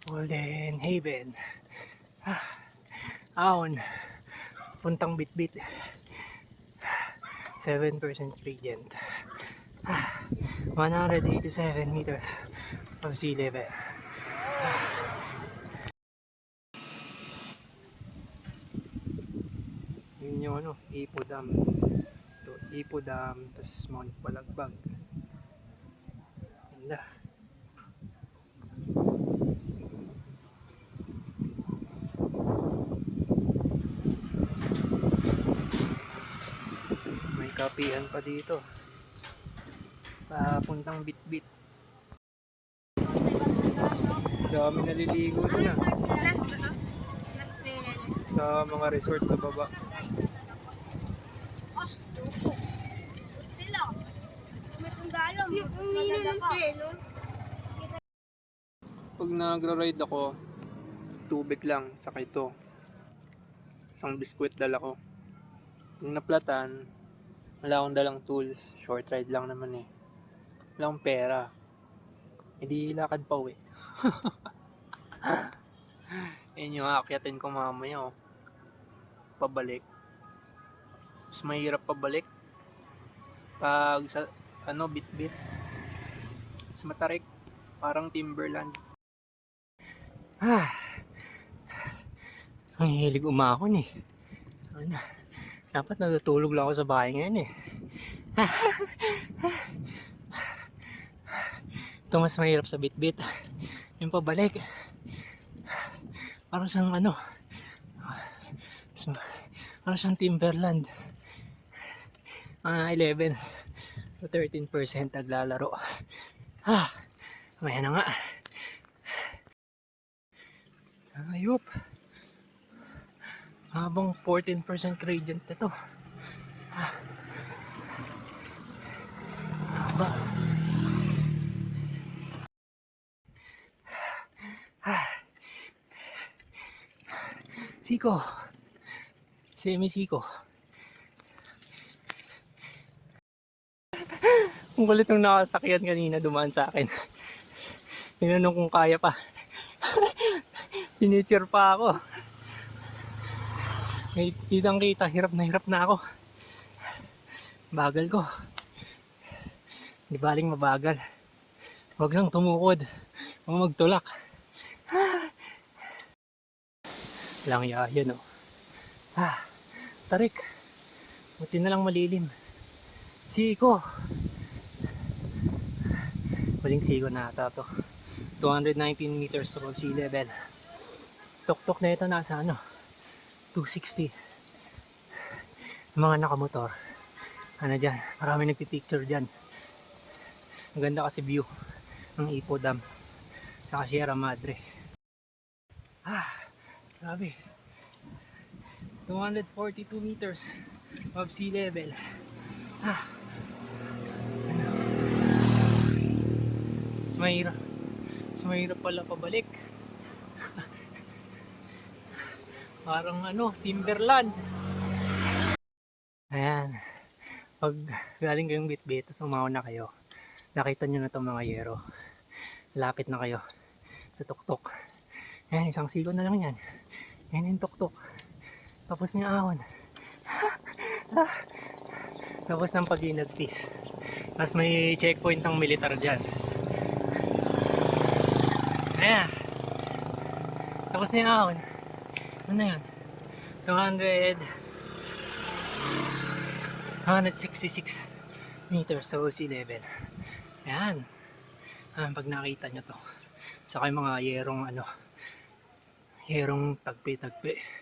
Golden Haven. Ahon. Puntang Bitbit. 7% gradient. 187 meters of sea level. Yun yung ano, Ipo Dam. Ito, Ipo Dam, tapos Mount Balagbag. Ganda. May kapihan pa dito. Papuntang Bitbit. Dami naliligo din ah. Sa mga resort sa baba. Pag nagra-ride ako, tubig lang, saka ito. Isang biskwit dala ko. Pag naplatan, wala akong dalang tools. Short ride lang naman eh. Wala akong pera. E di lakad pa uwi. Yan yung aakyatin ko mamaya oh. Pabalik. Mas mahirap pabalik pag sa ano, Bitbit. Mas matarik. Parang Timberland. Ang hilig umahon eh. Ano, dapat natutulog lang ako sa bahay ngayon eh. Ito mas mahirap sa Bitbit. Yung pabalik. Parang siyang ano. Parang siyang Timberland. 11 to 13% naglalaro. Maya na nga. Ayop. Habang 14% gradient ito. Ba. Siko. Semi-siko. Ang kulit ng nakasakyan kanina dumaan sa akin. Tinanong kung kaya pa. Pinicture pa ako. Kitang kita, hirap na ako. Bagal ko. Di baling mabagal. Huwag lang tumukod. Huwag magtulak. Lang yan oh. Tarik. Buti na lang malilim. Siko. Huling siko na ata to. 219 meters above sea level. Tok-tok na ito nasa ano? 260. Mga nakamotor. Ano dyan? Marami nagpipicture dyan. Ang ganda kasi view ng Ipo Dam. Saka Sierra Madre. Grabe. 242 meters above sea level. Mas mahirap pala pabalik. Parang ano, Timberland. Ayan. Pag galing kayong Bitbit, tapos umahon na kayo, nakita nyo na itong mga yero. Lapit na kayo sa tuktok. Ayan, isang siko na lang yan. Ayan yung tuktok. Tapos niya ahon. Tapos ng pag-inagtis. Mas may checkpoint ng militar dyan. Ayan. Tapos niya ahon. Ano yan? 166 meters sa sea level. Ayan. Pag nakita nyo to. Saka yung mga yerong ano, yerong tagpi-tagpi.